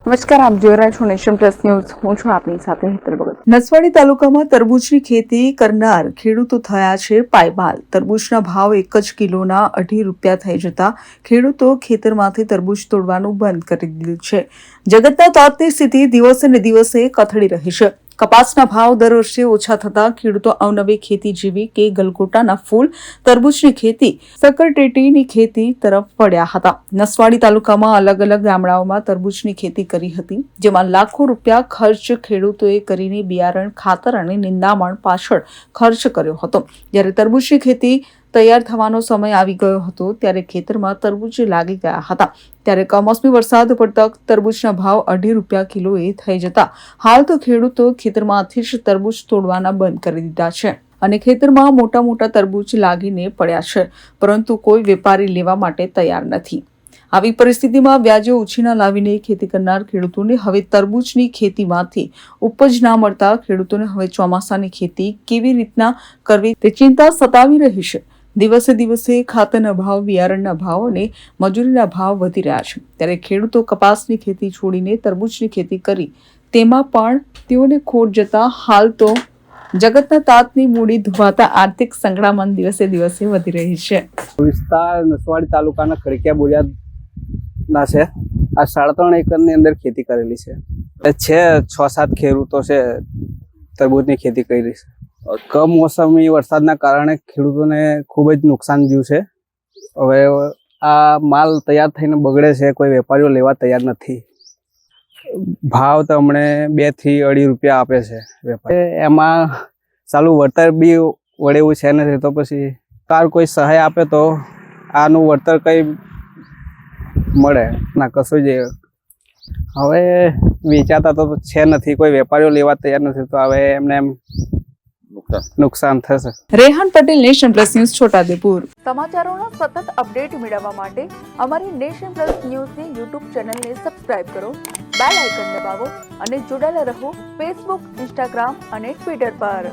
નમસ્કાર, આપ જોઈ રહ્યા છો નેશન પ્લસ ન્યૂઝ. હું છું આપની સાથે હેતલ ભગત. નસવાડી તાલુકામાં તરબૂચની ખેતી કરનાર ખેડૂતો થયા છે પાયમાલ. તરબૂચના ભાવ એક જ કિલોના ₹2.5 થઈ જતા ખેડૂતો ખેતરમાંથી તરબૂચ તોડવાનું બંધ કરી દીધું છે. જગતના તાતની સ્થિતિ દિવસે ને દિવસે કથળી રહી છે. કપાસના ભાવ દર વર્ષે ઓછા થતા ખેડૂતો અવનવી ખેતી જેવી કે ગલગોટાના ફૂલ, તરબૂચની ખેતી, સક્કરટેટીની ખેતી તરફ વળ્યા હતા. નસવાડી તાલુકામાં અલગ અલગ ગામડાઓમાં તરબૂચની ખેતી કરી હતી, જેમાં લાખો રૂપિયા ખર્ચ ખેડૂતોએ કરીને બિયારણ, ખાતર અને નિંદામણ પાછળ ખર્ચ કર્યો હતો. જ્યારે તરબૂચની ખેતી તૈયાર થવાનો સમય આવી ગયો હતો ત્યારે ખેતરમાં તરબૂચ લાગી ગયા હતા. ત્યારે કમોસમી વરસાદ પડતા તરબૂચના ભાવ ₹2.5 કિલોએ થઈ જતા હાલ તો ખેડૂતો ખેતરમાંથી જ તરબૂચ તોડવાના બંધ કરી દીધા છે અને ખેતરમાં મોટા મોટા તરબૂચ લાગીને પડ્યા છે, પરંતુ કોઈ વેપારી લેવા માટે તૈયાર નથી. આવી પરિસ્થિતિમાં વ્યાજે ઉછીના લાવીને ખેતી કરનાર ખેડૂતોને હવે તરબૂચની ખેતીમાંથી ઉપજ ના મળતા ખેડૂતોને હવે ચોમાસાની ખેતી કેવી રીતના કરવી તે ચિંતા સતાવી રહી છે. દિવસે દિવસે ખાતરના ભાવ, બિયારણના ભાવ અને મજૂરીના ભાવ વધી રહ્યા છે. ત્યારે ખેડૂતો કપાસની ખેતી છોડીને તરબૂચની ખેતી કરી તેમાં પણ તેઓને ખોટ જતા હાલ તો જગતના તાતની મૂડી ધોવાતા આર્થિક સંકળામણ દિવસે દિવસે વધી રહી છે. વિસ્તાર નસવાડી તાલુકાના ખડકિયા બોરિયાના છે. આ 3.5 એકરની અંદર ખેતી કરેલી છે. 6-7 ખેડૂતો છે તરબૂચની ખેતી કરેલી છે. કમોસમી વરસાદના કારણે ખેડૂતોને ખૂબ જ નુકસાન થયું છે. હવે આ માલ તૈયાર થઈને બગડે છે, કોઈ વેપારીઓ લેવા તૈયાર નથી. ભાવ તો હમણે ₹2-2.5 આપે છે વેપારી. એમાં ચાલુ વળતર બી વળે એવું છે નથી, તો પછી તાર કોઈ સહાય આપે તો આનું વળતર કંઈ મળે ના કશું જ. હવે વેચાતા તો છે નથી, કોઈ વેપારીઓ લેવા તૈયાર નથી, તો હવે એમને એમ નુકસાન થશે. Rehan Patel, Nation Plus News, Chhota Udaipur. સમાચારોના સતત અપડેટ મેળવવા માટે અમારી નેશન પ્લસ ન્યૂઝની યુટ્યુબ ચેનલને સબસ્ક્રાઇબ કરો, બેલ આઇકન દબાવો અને જોડાયેલા રહો ફેસબુક, ઇન્સ્ટાગ્રામ અને ટ્વિટર પર.